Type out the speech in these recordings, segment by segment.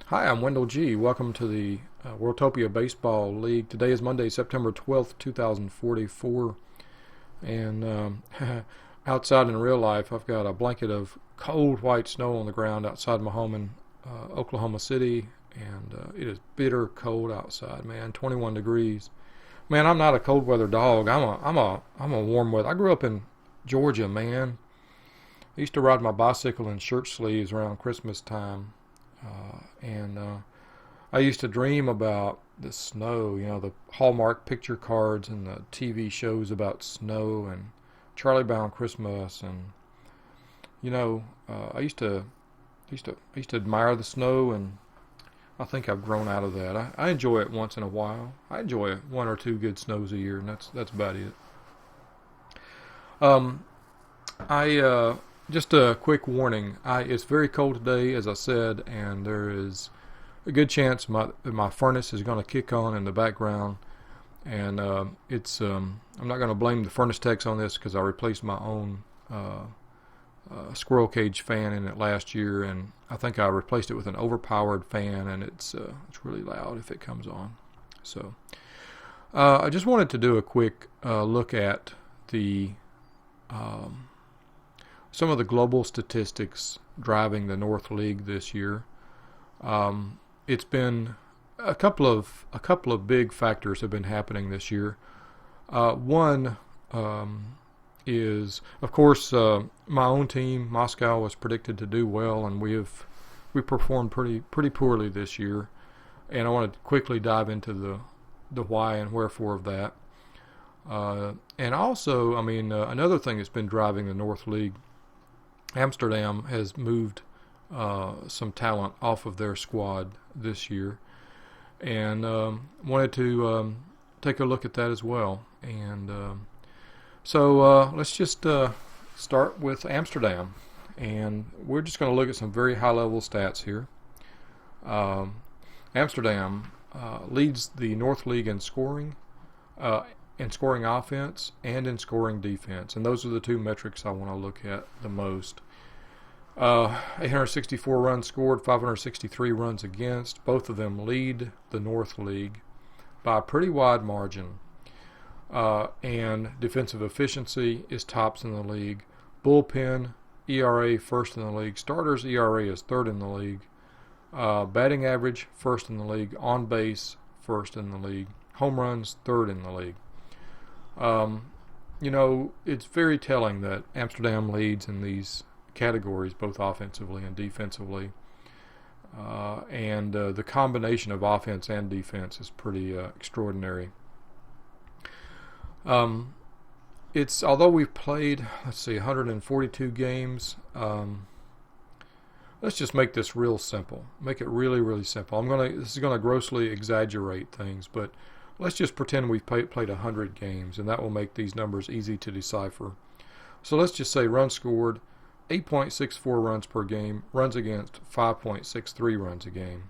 Hi, I'm Wendell G. Welcome to the Worldtopia Baseball League. Today is Monday, September 12th, 2044. And outside in real life, I've got a blanket of cold white snow on the ground outside my home in Oklahoma City. And it is bitter cold outside, man. 21 degrees. Man, I'm not a cold weather dog. I'm a warm weather. I grew up in Georgia, man. I used to ride my bicycle in shirt sleeves around Christmas time. And I used to dream about the snow, the Hallmark picture cards and the TV shows about snow and Charlie Brown Christmas. And I used to admire the snow, and I think I've grown out of that. I enjoy it once in a while. I enjoy one or two good snows a year, and that's about it. I Just a quick warning. It's very cold today, as I said, and there is a good chance my furnace is going to kick on in the background. And I'm not going to blame the furnace techs on this because I replaced my own squirrel cage fan in it last year, and I think I replaced it with an overpowered fan, and it's really loud if it comes on. So I just wanted to do a quick look at the some of the global statistics driving the North League this year. It's been a couple of big factors have been happening this year. One is, of course, my own team, Moscow, was predicted to do well, and we performed pretty poorly this year. And I want to quickly dive into the why and wherefore of that. And also, another thing that's been driving the North League, Amsterdam has moved some talent off of their squad this year, and wanted to take a look at that as well. And so let's just start with Amsterdam, and we're just going to look at some very high-level stats here. Amsterdam leads the North League in scoring offense and in scoring defense, and those are the two metrics I want to look at the most. 864 runs scored, 563 runs against. Both of them lead the North League by a pretty wide margin. And defensive efficiency is tops in the league. Bullpen ERA first in the league. Starters ERA is third in the league. Batting average first in the league. On base first in the league. Home runs third in the league. It's very telling that Amsterdam leads in these categories, both offensively and defensively. And the combination of offense and defense is pretty extraordinary. Although we've played, 142 games. Let's just make this real simple. Make it really, really simple. This is gonna grossly exaggerate things, but let's just pretend we've played 100 games, and that will make these numbers easy to decipher. So let's just say runs scored 8.64 runs per game, runs against 5.63 runs a game.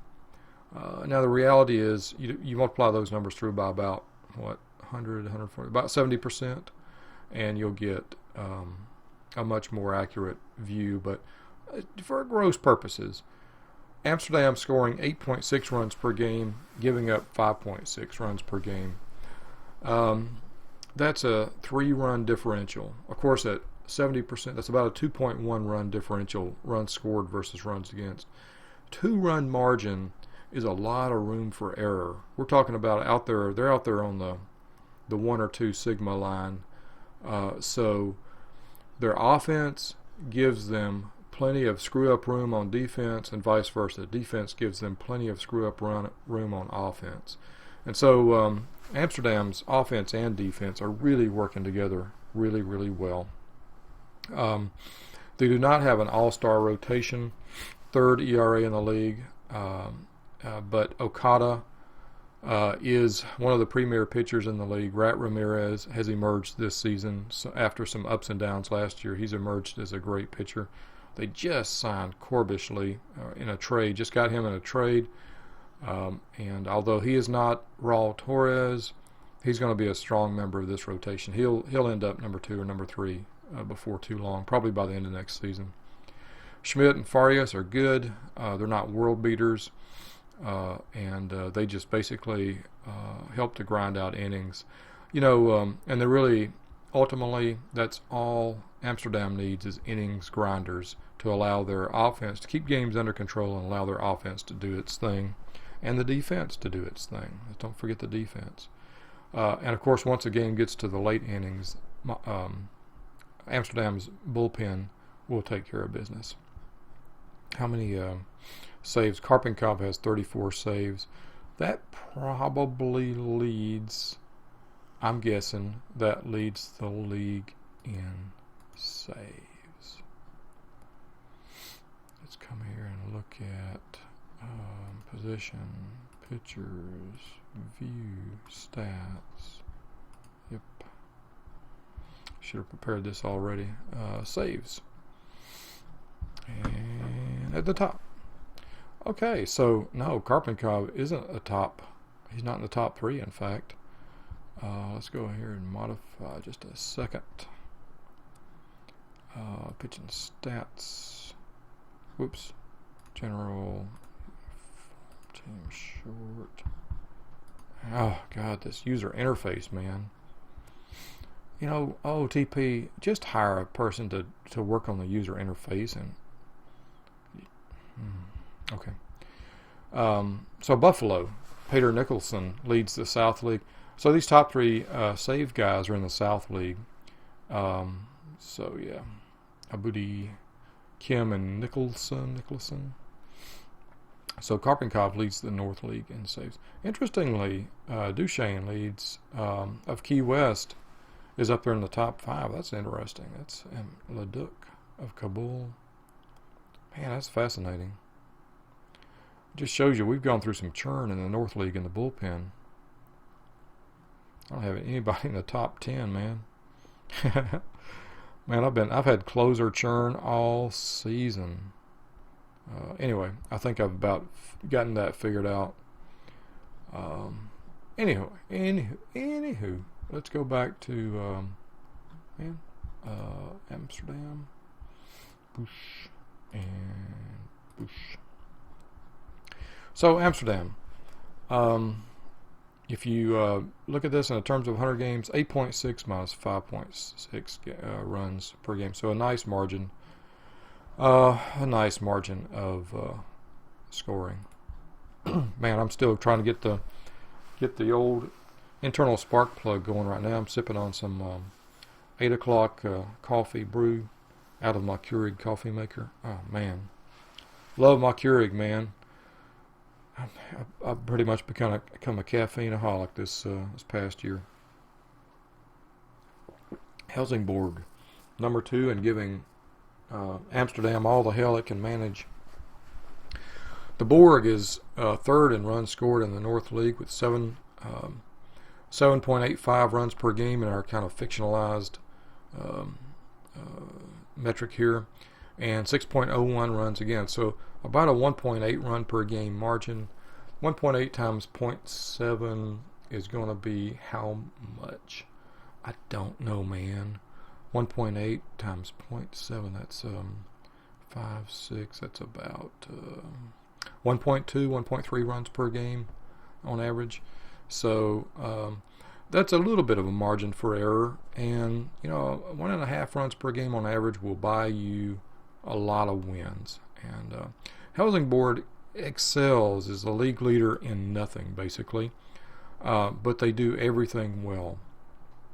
Now the reality is you multiply those numbers through by about 100, 140, about 70%, and you'll get a much more accurate view. But for gross purposes, Amsterdam scoring 8.6 runs per game, giving up 5.6 runs per game. That's a 3-run differential. Of course, at 70%, that's about a 2.1 run differential, runs scored versus runs against. 2-run margin is a lot of room for error. We're talking about they're out there on the 1 or 2 sigma line. So their offense gives them plenty of screw-up room on defense, and vice versa. Defense gives them plenty of screw-up room on offense. And so Amsterdam's offense and defense are really working together really, really well. They do not have an all-star rotation, third ERA in the league, but Okada is one of the premier pitchers in the league. Rat Ramirez has emerged this season after some ups and downs last year. He's emerged as a great pitcher. They just signed Corbishley in a trade, just got him in a trade, and although he is not Raul Torres, he's going to be a strong member of this rotation. He'll end up number 2 or number 3 before too long, probably by the end of next season. Schmidt and Farias are good. They're not world beaters, and they just basically help to grind out innings. And they're really, ultimately, that's all Amsterdam needs is innings grinders to allow their offense to keep games under control and allow their offense to do its thing and the defense to do its thing. Don't forget the defense. And, of course, once a game gets to the late innings, Amsterdam's bullpen will take care of business. How many saves? Karpenkov has 34 saves. That probably leads, I'm guessing, that leads the league in saves. Let's come here and look at position, pitchers, view, stats. Yep. Should have prepared this already. Saves. And at the top. Okay, so no, Karpenkov isn't a top. He's not in the top 3, in fact. Let's go here and modify just a second. Pitching stats. Whoops. General. Team short. Oh, God, this user interface, man. OTP, just hire a person to work on the user interface. And okay. So Buffalo, Peter Nicholson leads the South League. So these top 3 save guys are in the South League. So yeah, Abudi, Kim, and Nicholson. So Karpenkov leads the North League in saves. Interestingly, Duchesne leads of Key West is up there in the top 5. That's interesting. That's Leduc of Kabul. Man, that's fascinating. Just shows you we've gone through some churn in the North League in the bullpen. I don't have anybody in the top 10, man. Man, I've had closer churn all season. Anyway, I think I've about gotten that figured out. Anywho, let's go back to Amsterdam, Bush, and Bush. So Amsterdam, if you look at this in terms of 100 games, 8.6 minus 5.6 runs per game. So a nice margin. A nice margin of scoring. Man, I'm still trying to get the old internal spark plug going right now. I'm sipping on some 8 o'clock coffee brew out of my Keurig coffee maker. Oh man, love my Keurig, man. I've pretty much become a caffeine-aholic this past year. Helsingborg, number 2, and giving Amsterdam all the hell it can manage. The Borg is 3rd in runs scored in the North League with 7.85 runs per game in our kind of fictionalized metric here, and 6.01 runs against. So about a 1.8 run per game margin. 1.8 times 0.7 is going to be how much? I don't know, man. 1.8 times 0.7, that's 5, 6, that's about 1.2, 1.3 runs per game on average. So that's a little bit of a margin for error, and 1.5 runs per game on average will buy you a lot of wins. And Helsingborg excels, is the league leader in nothing basically, but they do everything well.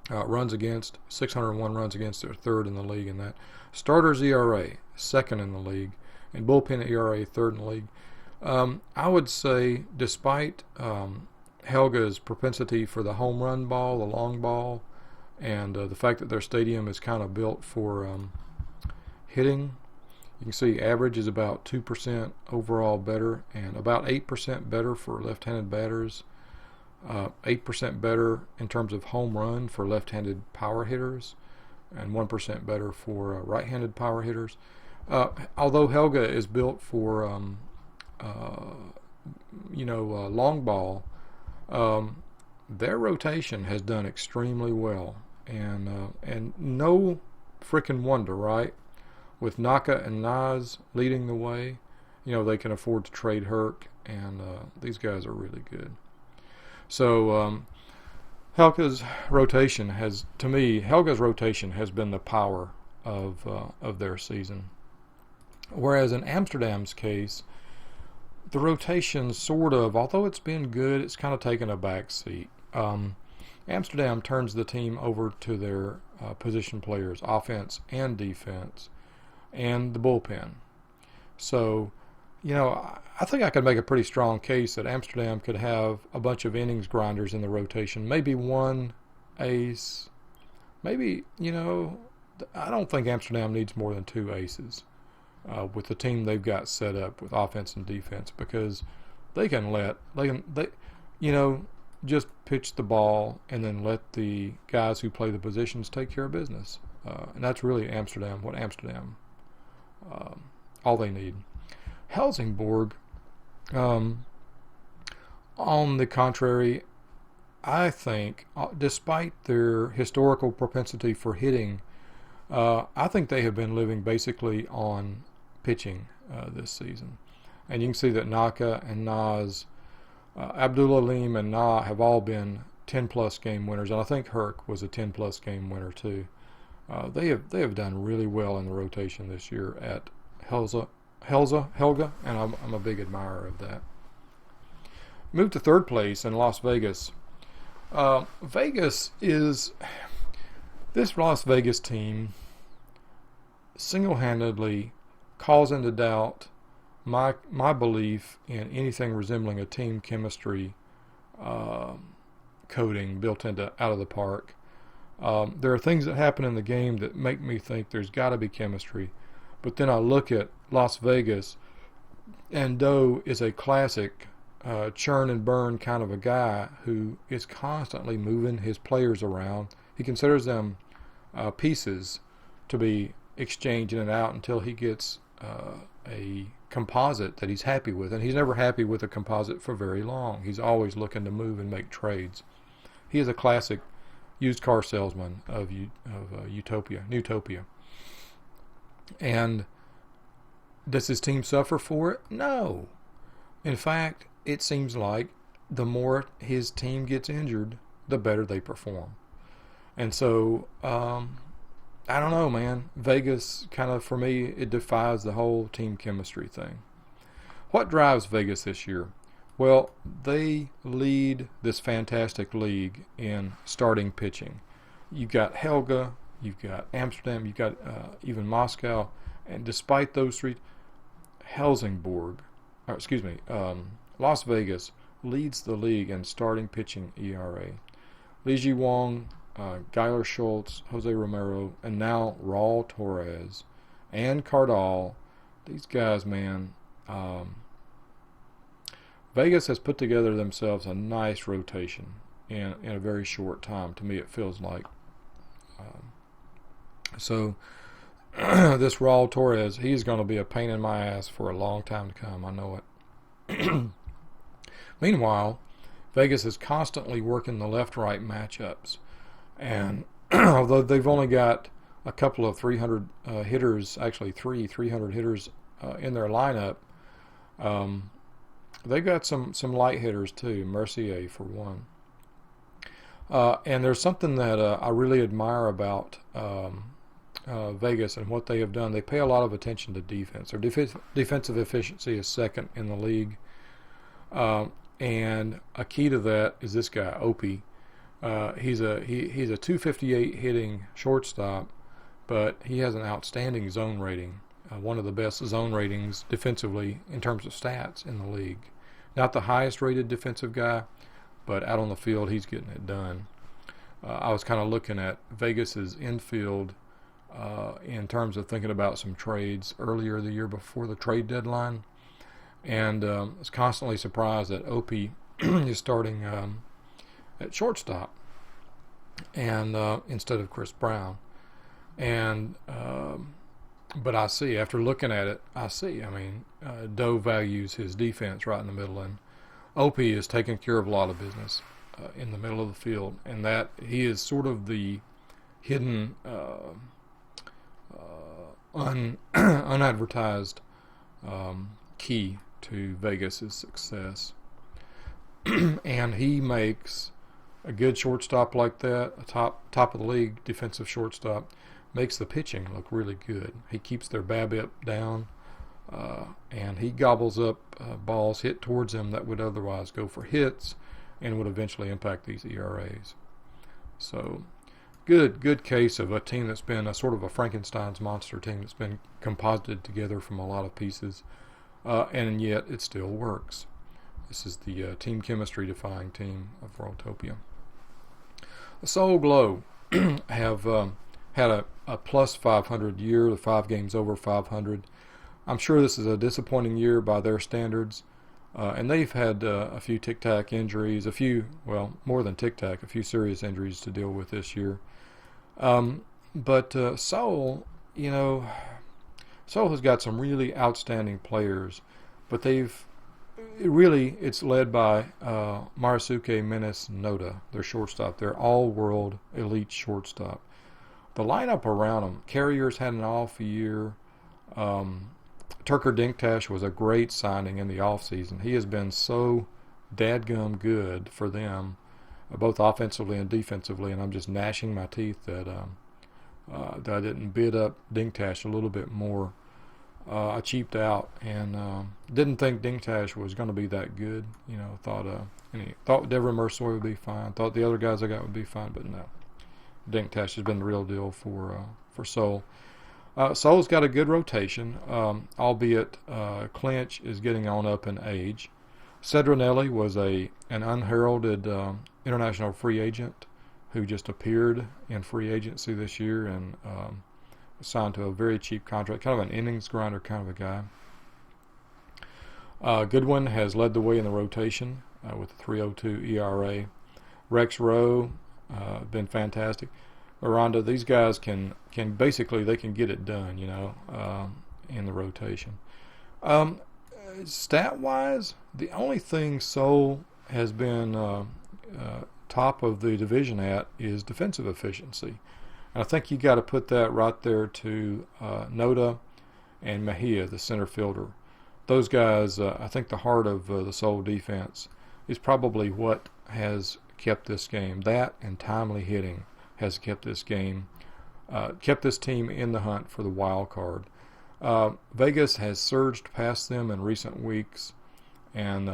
Runs against, 601 runs against, they're 3rd in the league in that. Starters ERA, 2nd in the league, and bullpen ERA, 3rd in the league. I would say, despite Helga's propensity for the home run ball, the long ball, and the fact that their stadium is kind of built for hitting, you can see average is about 2% overall better, and about 8% better for left-handed batters. 8% better in terms of home run for left-handed power hitters, and 1% better for right-handed power hitters. Although Helga is built for long ball, their rotation has done extremely well, and no freaking wonder, right? with Naka and Nas leading the way, they can afford to trade Herc, and these guys are really good. So Helga's rotation has been the power of their season. Whereas in Amsterdam's case, the rotation although it's been good, it's kind of taken a back seat. Amsterdam turns the team over to their position players, offense and defense, and the bullpen. So, I think I could make a pretty strong case that Amsterdam could have a bunch of innings grinders in the rotation, maybe one ace. Maybe, I don't think Amsterdam needs more than two aces with the team they've got set up with offense and defense, because they can just pitch the ball and then let the guys who play the positions take care of business. And that's really what Amsterdam, all they need. Helsingborg, on the contrary, I think, despite their historical propensity for hitting, I think they have been living basically on pitching this season. And you can see that Naka and Nas, Abdul Alim and Na have all been 10-plus game winners, and I think Herc was a 10-plus game winner too. They have done really well in the rotation this year at Helga, and I'm a big admirer of that. Moved to third place in Las Vegas. This Las Vegas team single-handedly calls into doubt my belief in anything resembling a team chemistry coding built out of the park. There are things that happen in the game that make me think there's got to be chemistry, but then I look at Las Vegas, and Doe is a classic churn and burn kind of a guy who is constantly moving his players around. He considers them pieces to be exchanged in and out until he gets a composite that he's happy with, and he's never happy with a composite for very long. He's always looking to move and make trades. He is a classic used car salesman of Newtopia. And does his team suffer for it? No. In fact, it seems like the more his team gets injured, the better they perform. And so, I don't know, man. Vegas kind of, for me, it defies the whole team chemistry thing. What drives Vegas this year? Well, they lead this fantastic league in starting pitching. You've got Helga, you've got Amsterdam, you've got even Moscow, and despite those three, Las Vegas leads the league in starting pitching ERA. Li Ji Wong, Geiler Schultz, Jose Romero, and now Raul Torres and Cardall. These guys, man, Vegas has put together themselves a nice rotation in a very short time. To me, it feels like. So this Raul Torres, he's going to be a pain in my ass for a long time to come. I know it. Meanwhile, Vegas is constantly working the left-right matchups. And although they've only got a couple of 300 hitters, actually 300 hitters in their lineup, they've got some light hitters too, Mercier for one. And there's something that I really admire about Vegas and what they have done. They pay a lot of attention to defense. Their defensive efficiency is second in the league. And a key to that is this guy, Opie. He's a 258 hitting shortstop, but he has an outstanding zone rating, one of the best zone ratings defensively in terms of stats in the league. Not the highest rated defensive guy, but out on the field he's getting it done. I was kind of looking at Vegas's infield in terms of thinking about some trades earlier the year before the trade deadline, and I was constantly surprised that Opie is starting at shortstop and instead of Chris Brown. And but I see, after looking at it, Doe values his defense right in the middle, and Opie is taking care of a lot of business in the middle of the field, and that he is sort of the hidden unadvertised key to Vegas' success. And he makes a good shortstop like that, a top of the league defensive shortstop, makes the pitching look really good. He keeps their BABIP down, and he gobbles up balls hit towards him that would otherwise go for hits and would eventually impact these ERAs. So good case of a team that's been a sort of a Frankenstein's monster team that's been composited together from a lot of pieces, and yet it still works. This is the team chemistry defying team of Worldtopia. The Seoul Glow have had a plus 500 year, the 5 games over 500. I'm sure this is a disappointing year by their standards, and they've had a few tic-tac injuries, more than tic-tac, a few serious injuries to deal with this year. But Seoul, Seoul has got some really outstanding players, but it's led by Marisuke Menes Noda, their shortstop. They're all-world elite shortstop. The lineup around them, Carrier's had an off year. Turker Dinktash was a great signing in the offseason. He has been so dadgum good for them, both offensively and defensively, and I'm just gnashing my teeth that I didn't bid up Dinktash a little bit more. I cheaped out and didn't think Dinktash was going to be that good. Thought Devin Mersoy would be fine. Thought the other guys I got would be fine, but no. Dinktash has been the real deal for Seoul. Seoul's got a good rotation, albeit Clinch is getting on up in age. Cedronelli was an unheralded international free agent who just appeared in free agency this year and signed to a very cheap contract, kind of an innings grinder kind of a guy. Goodwin has led the way in the rotation with a 3.02 ERA. Rex Rowe been fantastic. Miranda, these guys can basically they can get it done, in the rotation. Stat-wise, the only thing Seoul has been top of the division at is defensive efficiency. And I think you got to put that right there to Noda and Mejia, the center fielder. Those guys, I think the heart of the Seoul defense is probably what has kept this game. That and timely hitting has kept this game, kept this team in the hunt for the wild card. Vegas has surged past them in recent weeks, and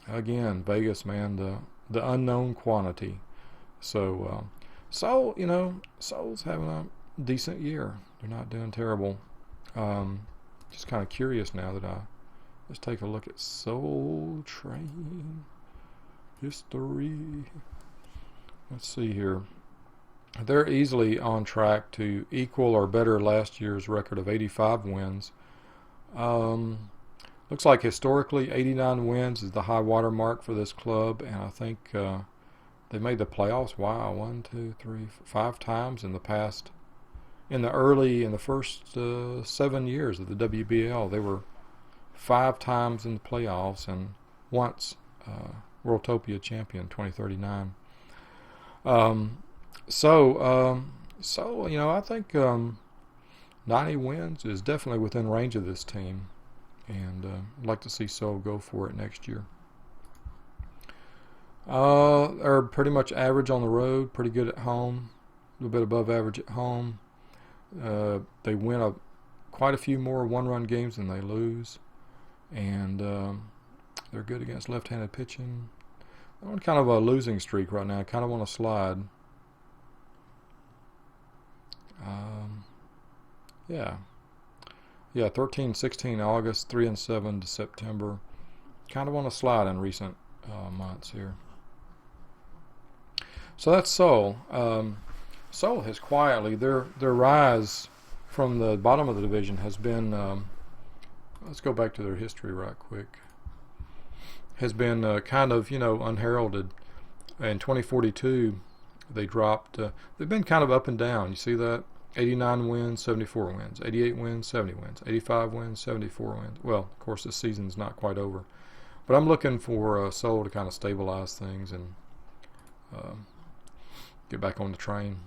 again, Vegas, man, the unknown quantity. So, Seoul's having a decent year. They're not doing terrible. Just kind of curious now that let's take a look at Soul Train history. Let's see here. They're easily on track to equal or better last year's record of 85 wins. Looks like historically 89 wins is the high water mark for this club, and I think they made the playoffs. Wow, 5 times in the past. In the first 7 years of the WBL, they were 5 times in the playoffs and once Worldtopia champion 2039. I think 90 wins is definitely within range of this team, and I'd like to see Seoul go for it next year. They're pretty much average on the road, pretty good at home, a little bit above average at home. They win quite a few more one-run games than they lose, and they're good against left-handed pitching. I'm on kind of a losing streak right now. I kind of want to slide. 13-16 August, 3-7 to September. Kind of want to slide in recent months here. So that's Seoul. Seoul has quietly, their rise from the bottom of the division has been, let's go back to their history right quick, has been kind of, unheralded. In 2042, they dropped, they've been kind of up and down. You see that? 89 wins, 74 wins, 88 wins, 70 wins, 85 wins, 74 wins. Well, of course, this season's not quite over. But I'm looking for Seoul to kind of stabilize things and get back on the train.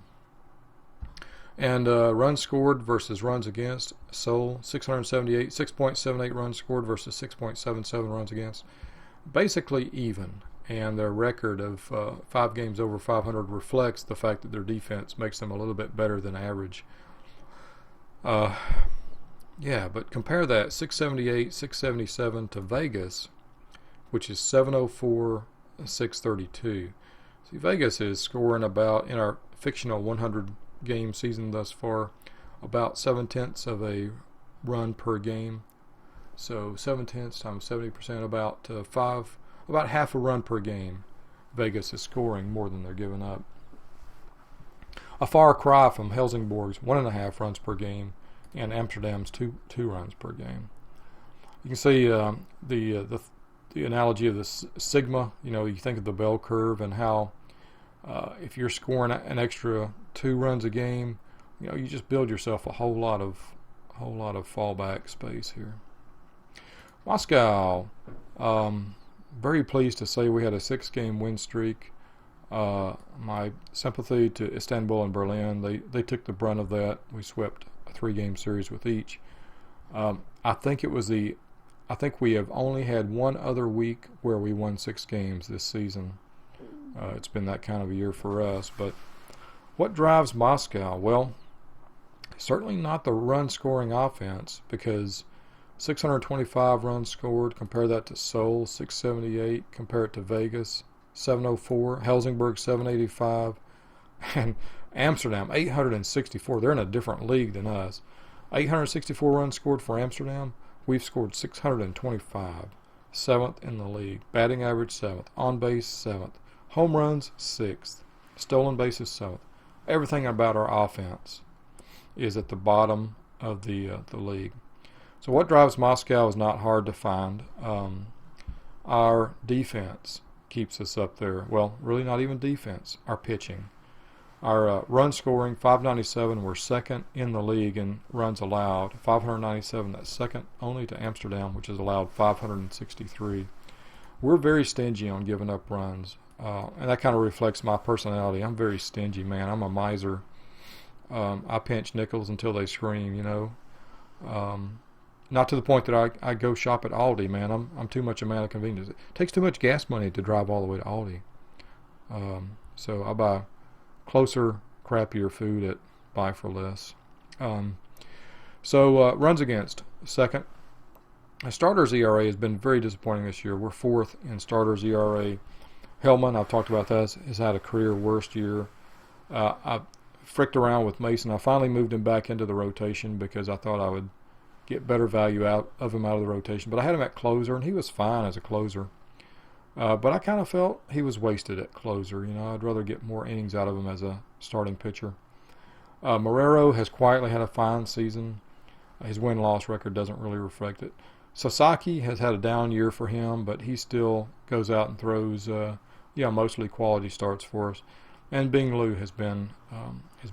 And runs scored versus runs against. Seoul 6.78 runs scored versus 6.77 runs against. Basically even. And their record of 5 games over 500 reflects the fact that their defense makes them a little bit better than average. Yeah, but compare that 678, 677 to Vegas, which is 704, 632. See, Vegas is scoring about, in our fictional 100 game season thus far, about 7/10 of a run per game. So 7/10 times 70%, about half a run per game. Vegas is scoring more than they're giving up. A far cry from Helsingborg's 1.5 runs per game and Amsterdam's two runs per game. You can see the analogy of the sigma. You think of the bell curve and how if you're scoring an extra 2 runs a game, you just build yourself a whole lot of fallback space here. Moscow, very pleased to say we had a 6-game win streak. My sympathy to Istanbul and Berlin. They took the brunt of that. We swept a 3-game series with each. I think we have only had one other week where we won 6 games this season. It's been that kind of a year for us. But what drives Moscow? Well, certainly not the run-scoring offense, because 625 runs scored. Compare that to Seoul, 678. Compare it to Vegas, 704. Helsingborg, 785. And Amsterdam, 864. They're in a different league than us. 864 runs scored for Amsterdam. We've scored 625. 7th in the league. Batting average, 7th. On base, 7th. Home runs, 6th. Stolen bases, 7th. Everything about our offense is at the bottom of the league. So what drives Moscow is not hard to find. Our defense keeps us up there. Well, really not even defense. Our pitching. Our run scoring, 597, we're second in the league in runs allowed. 597, that's second only to Amsterdam, which has allowed 563. We're very stingy on giving up runs. And that kind of reflects my personality. I'm very stingy, man. I'm a miser. I pinch nickels until they scream, Not to the point that I go shop at Aldi, man. I'm too much a man of convenience. It takes too much gas money to drive all the way to Aldi. So I buy closer, crappier food at Buy for Less. Runs against, second. Starters ERA has been very disappointing this year. We're 4th in starters ERA. Hellman, I've talked about that, has had a career worst year. I fricked around with Mason. I finally moved him back into the rotation because I thought I would get better value out of him out of the rotation. But I had him at closer, and he was fine as a closer. But I kind of felt he was wasted at closer. I'd rather get more innings out of him as a starting pitcher. Marrero has quietly had a fine season. His win-loss record doesn't really reflect it. Sasaki has had a down year for him, but he still goes out and throws mostly quality starts for us. And Bing Liu has been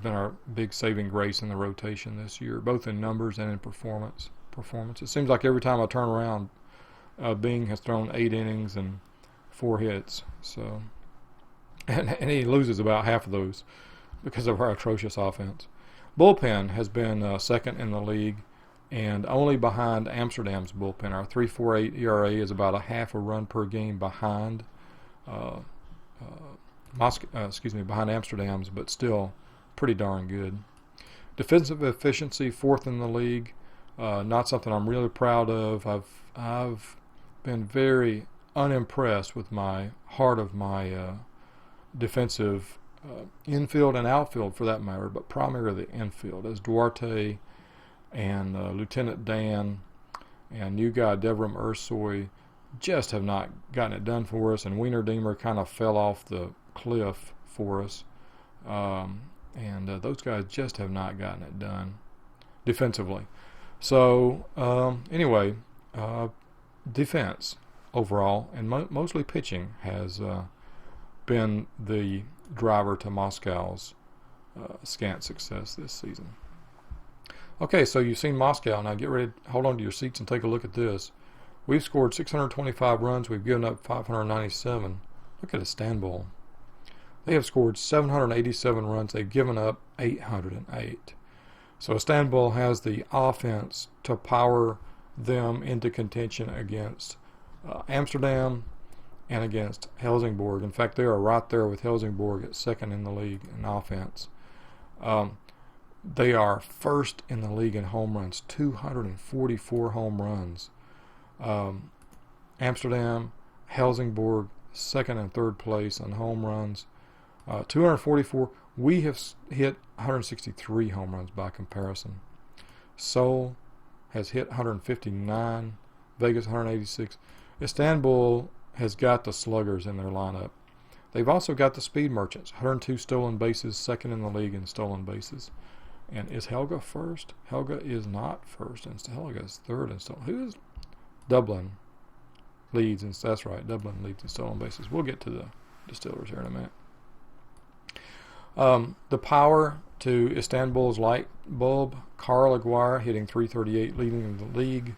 our big saving grace in the rotation this year, both in numbers and in performance. It seems like every time I turn around, Bing has thrown 8 innings and 4 hits. So, and he loses about half of those because of our atrocious offense. Bullpen has been second in the league and only behind Amsterdam's bullpen. Our 3.48 ERA is about a half a run per game behind behind Amsterdam's, but still pretty darn good. Defensive efficiency, 4th in the league. Not something I'm really proud of. I've been very unimpressed with my heart of my defensive infield and outfield for that matter, but primarily the infield, as Duarte and Lieutenant Dan and new guy Devram Ursoy just have not gotten it done for us, and Wiener Deemer kind of fell off the cliff for us, and those guys just have not gotten it done defensively. So anyway, defense overall and mostly pitching has been the driver to Moscow's scant success this season. Okay, so you've seen Moscow. Now get ready, hold on to your seats and take a look at this. We've scored 625 runs. We've given up 597. Look at Istanbul. They have scored 787 runs. They've given up 808. So Istanbul has the offense to power them into contention against Amsterdam and against Helsingborg. In fact, they are right there with Helsingborg at second in the league in offense. They are first in the league in home runs, 244 home runs. Amsterdam, Helsingborg, second and third place on home runs. 244. We have hit 163 home runs by comparison. Seoul has hit 159. Vegas 186. Istanbul has got the sluggers in their lineup. They've also got the speed merchants. 102 stolen bases, second in the league in stolen bases. And is Helga first? Helga is not first. And Helga is third in stolen. Who is Dublin? Leads, and that's right. Dublin leads in stolen bases. We'll get to the Distillers here in a minute. The power to Istanbul's light bulb, Carl Aguirre hitting .338, leading the league,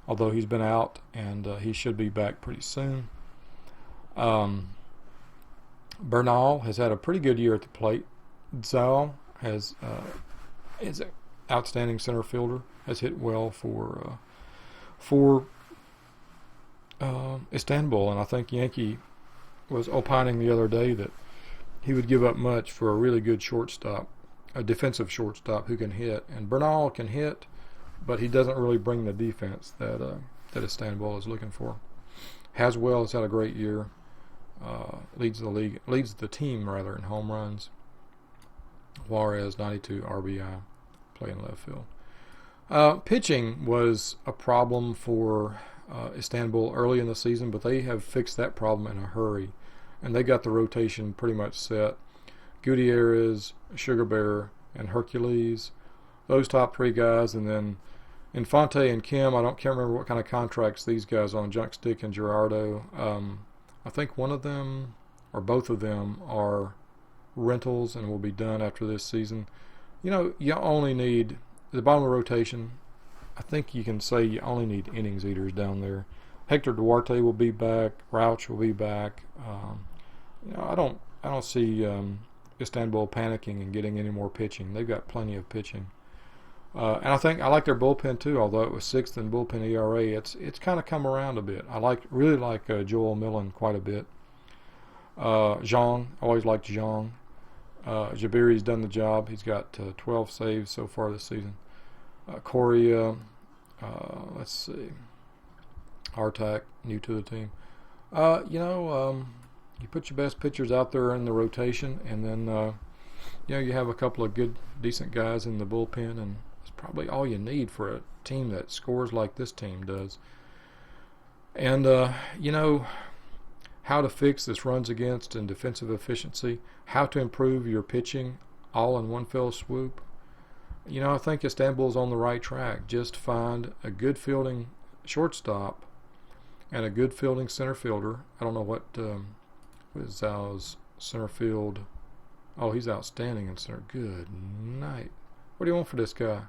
although he's been out and he should be back pretty soon. Bernal has had a pretty good year at the plate. Zhao is an outstanding center fielder, has hit well for Istanbul, and I think Yankee was opining the other day that he would give up much for a really good shortstop, a defensive shortstop who can hit. And Bernal can hit, but he doesn't really bring the defense that Istanbul is looking for. Haswell has had a great year. Leads the team in home runs. Juarez 92 RBI, playing left field. Pitching was a problem for Istanbul early in the season, but they have fixed that problem in a hurry, and they got the rotation pretty much set. Gutierrez, Sugar Bear, and Hercules, those top three guys, and then Infante and Kim. Can't remember what kind of contracts these guys on. Junk Stick and Gerardo. I think one of them or both of them are rentals and will be done after this season. You only need the bottom of the rotation. I think you can say you only need innings eaters down there. Hector Duarte will be back. Rauch will be back. I don't see Istanbul panicking and getting any more pitching. They've got plenty of pitching. And I like their bullpen too. Although it was sixth in bullpen ERA, it's kind of come around a bit. I really like Joel Millen quite a bit. Zhang, always liked Zhang. Jabiri's done the job. He's got 12 saves so far this season. Correa, let's see, Artak, new to the team. You put your best pitchers out there in the rotation, and then you have a couple of good, decent guys in the bullpen, and it's probably all you need for a team that scores like this team does. And how to fix this runs against and defensive efficiency, how to improve your pitching all in one fell swoop. I think Istanbul's on the right track. Just find a good fielding shortstop and a good fielding center fielder. I don't know what is Zhao's center field. Oh, he's outstanding in center. Good night. What do you want for this guy?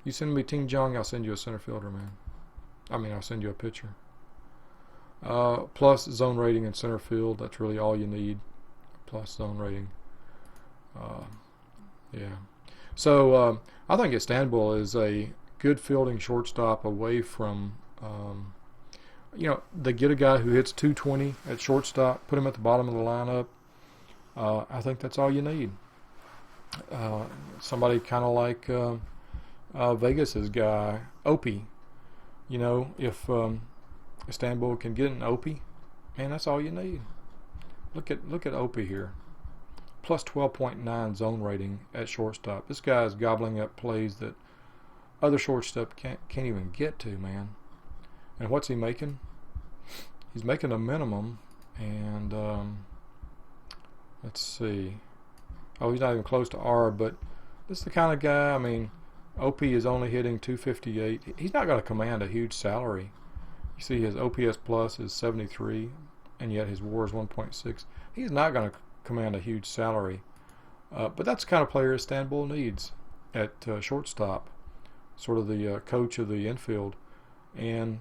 You send me Ting Jong, I'll send you a center fielder, man. I'll send you a pitcher. Plus zone rating in center field. That's really all you need. Plus zone rating. Yeah. So I think Istanbul is a good fielding shortstop away from, they get a guy who hits 220 at shortstop, put him at the bottom of the lineup. I think that's all you need. Somebody kind of like Vegas's guy, Opie. If Istanbul can get an Opie, man, that's all you need. Look at Opie here. Plus 12.9 zone rating at shortstop. This guy is gobbling up plays that other shortstop can't even get to, man. And what's he making? He's making a minimum, and let's see. Oh, he's not even close to R, but this is the kind of guy, Opie is only hitting 258. He's not going to command a huge salary. You see his OPS plus is 73, and yet his WAR is 1.6. He's not going to command a huge salary. But that's the kind of player Istanbul needs at shortstop, sort of the coach of the infield. And,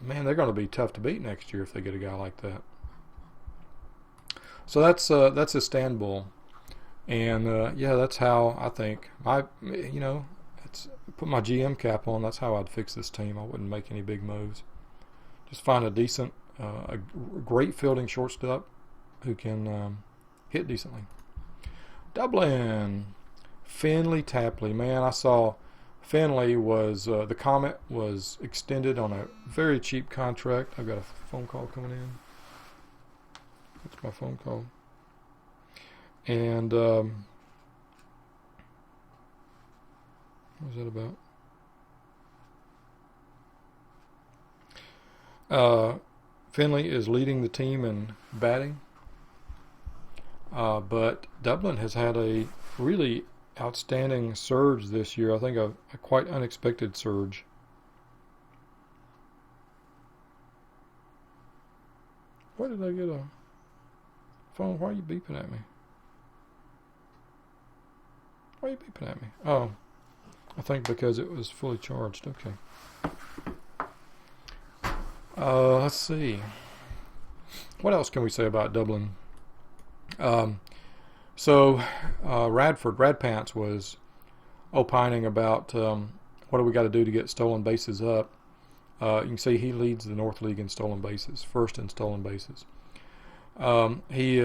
man, they're going to be tough to beat next year if they get a guy like that. So that's Istanbul, and yeah, that's how I think it's put my GM cap on. That's how I'd fix this team. I wouldn't make any big moves. Just find a decent, a great fielding shortstop who can hit decently. Dublin, Finley Tapley. Man, I saw Finley was the Comet was extended on a very cheap contract. I've got a phone call coming in. That's my phone call. And what was that about? Finley is leading the team in batting. But Dublin has had a really outstanding surge this year. I think a quite unexpected surge. Why did I get a phone? Why are you beeping at me? Why are you beeping at me? Oh, I think because it was fully charged. Okay. Let's see. What else can we say about Dublin? Rad Pants was opining about what do we got to do to get stolen bases up. You can see he leads the North League in stolen bases, first in stolen bases. He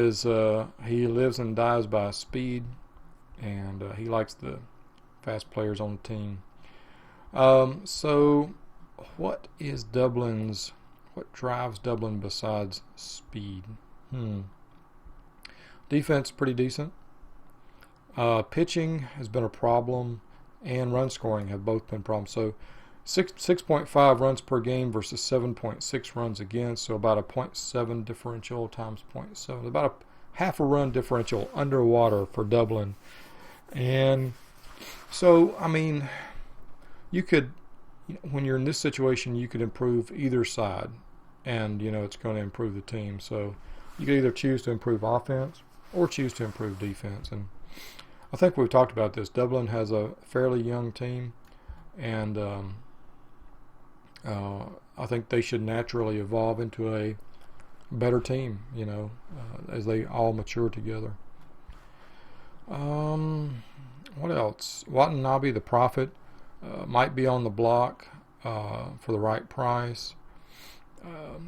lives and dies by speed, and he likes the fast players on the team. So what drives Dublin besides speed? Defense pretty decent. Pitching has been a problem, and run scoring have both been problems. So 6.5 runs per game versus 7.6 runs against, so about a 0.7 differential times 0.7, about a half a run differential underwater for Dublin. And so, I mean, you could, when you're in this situation, you could improve either side, and it's going to improve the team. So you could either choose to improve offense or choose to improve defense. And I think we've talked about this. Dublin has a fairly young team, and I think they should naturally evolve into a better team, as they all mature together. What else? Watanabe, the Prophet, might be on the block for the right price.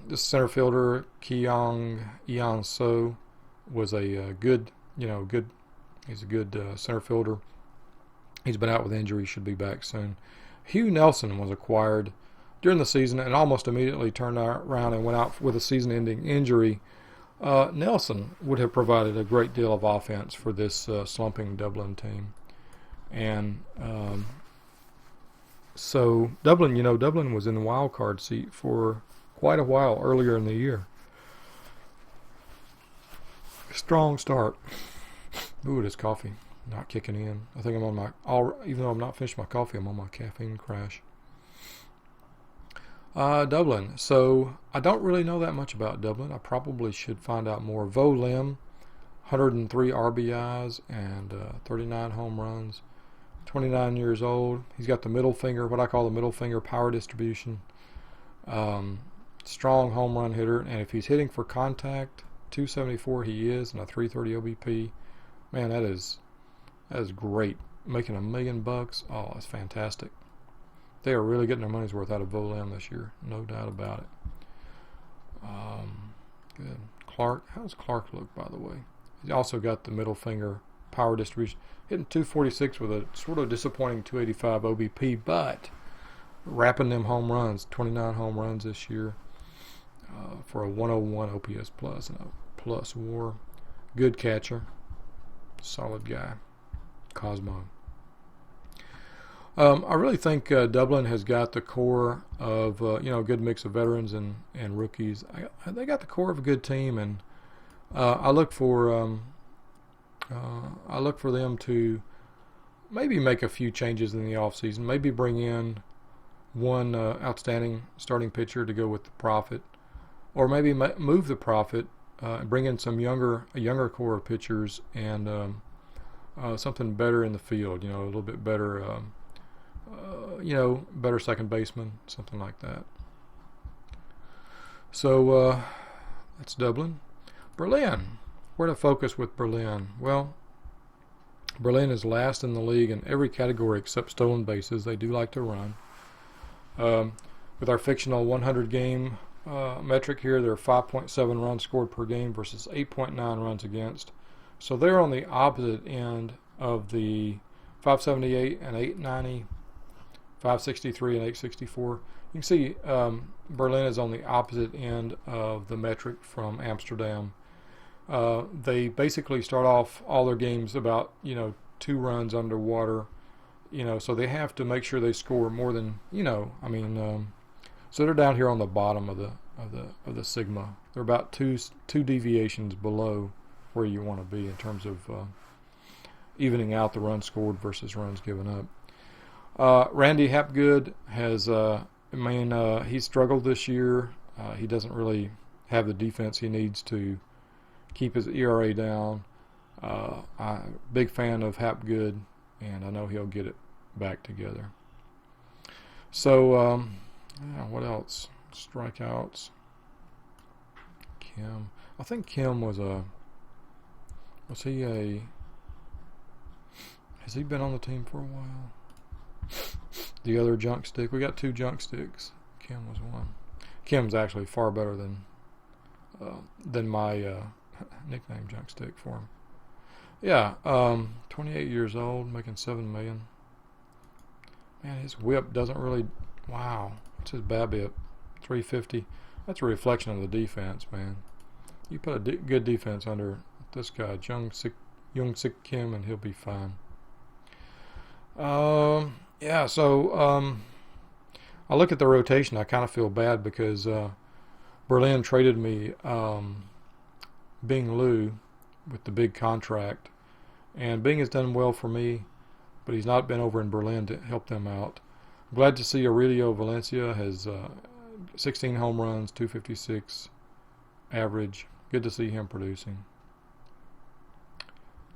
This center fielder, Keong Ian So, was a good. He's a good center fielder. He's been out with injury, should be back soon. Hugh Nelson was acquired during the season and almost immediately turned around and went out with a season-ending injury. Nelson would have provided a great deal of offense for this slumping Dublin team. And so Dublin, Dublin was in the wild card seat for quite a while earlier in the year. Strong start. Ooh, this coffee not kicking in. I think I'm on even though I'm not finished my coffee, I'm on my caffeine crash. Dublin. So I don't really know that much about Dublin. I probably should find out more. Vo Lim, 103 RBIs and 39 home runs. 29 years old. He's got the middle finger, what I call the middle finger power distribution. Strong home run hitter, and if he's hitting for contact, 274 he is, and a 330 OBP. Man, that is great. Making $1 million. Oh, that's fantastic. They are really getting their money's worth out of Vo Lim this year, no doubt about it. Good. Clark, how does Clark look, by the way? He's also got the middle finger power distribution, hitting 246 with a sort of disappointing 285 OBP, but wrapping them home runs, 29 home runs this year for a 101 OPS plus and a plus WAR. Good catcher, solid guy, Cosmo. I really think Dublin has got the core of a good mix of veterans and rookies. They got the core of a good team, and I look for them to maybe make a few changes in the offseason. Maybe bring in one outstanding starting pitcher to go with the Prophet, or maybe move the Prophet, bring in a younger core of pitchers, and something better in the field. A little bit better. Better second baseman, something like that. So that's Dublin. Berlin. where to focus with Berlin? Well, Berlin is last in the league in every category except stolen bases. They do like to run. With our fictional 100 game metric here, they're 5.7 runs scored per game versus 8.9 runs against. So they're on the opposite end of the 578 and 890, 563 and 864. You can see Berlin is on the opposite end of the metric from Amsterdam. They basically start off all their games about 2 runs underwater, so they have to make sure they score more than so they're down here on the bottom of the sigma. They're about two deviations below where you want to be in terms of evening out the runs scored versus runs given up. Randy Hapgood has he struggled this year. He doesn't really have the defense he needs to keep his ERA down. I'm a big fan of Hapgood, and I know he'll get it back together. So, what else? Strikeouts. Kim. I think Kim has he been on the team for a while? The other junk stick. We got 2 junk sticks. Kim was one. Kim's actually far better than my nickname junk stick for him. Yeah, 28 years old, making $7 million. Man, his whip doesn't really. Wow, what's his BABIP? 350. That's a reflection of the defense, man. You put a good defense under this guy, Jung Sik Kim, and he'll be fine. Yeah, so I look at the rotation. I kind of feel bad because Berlin traded me Bing Liu with the big contract, and Bing has done well for me, but he's not been over in Berlin to help them out. I'm glad to see Aurelio Valencia has 16 home runs, 256 average. Good to see him producing.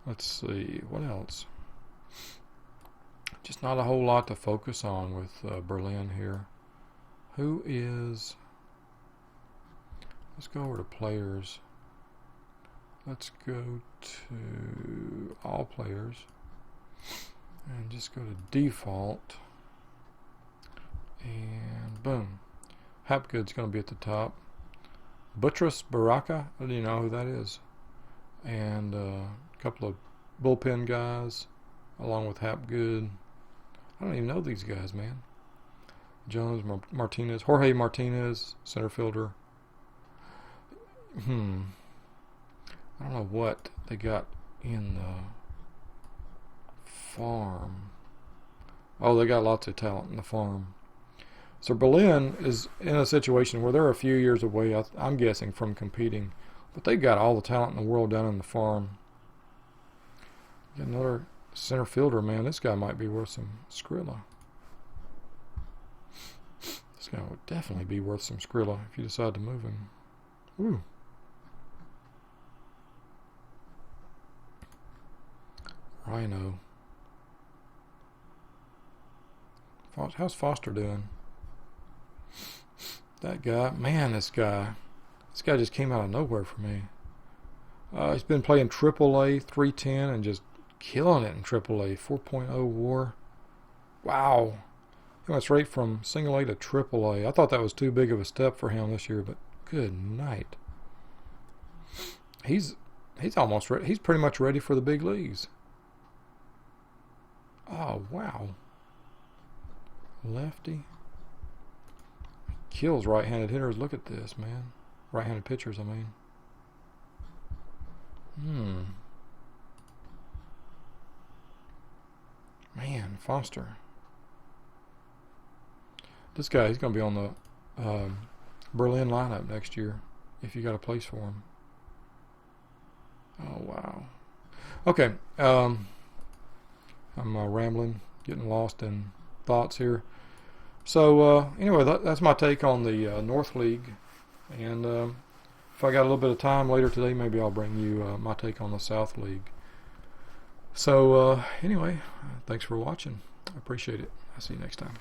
Let's see, what else? Just not a whole lot to focus on with Berlin here. Let's go over to players. Let's go to all players and just go to default, and boom, Hapgood's going to be at the top. Buttress Baraka, I don't even know who that is, and a couple of bullpen guys along with Hapgood. I don't even know these guys, man. Jones, Martinez, Jorge Martinez, center fielder. I don't know what they got in the farm. Oh, they got lots of talent in the farm. So Berlin is in a situation where they're a few years away, I'm guessing, from competing. But they've got all the talent in the world down in the farm. Got another center fielder, man. This guy might be worth some Skrilla. This guy would definitely be worth some Skrilla if you decide to move him. Ooh. Rhino. How's Foster doing? That guy, man, this guy just came out of nowhere for me. He's been playing AAA, 310, and just killing it in AAA, 4.0 WAR. Wow, he went straight from single A to AAA. I thought that was too big of a step for him this year, but good night. He's almost ready. He's pretty much ready for the big leagues. Oh wow, lefty. Kills right-handed hitters. Look at this, man. Right-handed pitchers, I mean. Man, Foster. This guy, he's going to be on the Berlin lineup next year if you got a place for him. Oh, wow. Okay. I'm rambling, getting lost in thoughts here. So, anyway, that's my take on the North League. And if I got a little bit of time later today, maybe I'll bring you my take on the South League. So, anyway, thanks for watching. I appreciate it. I'll see you next time.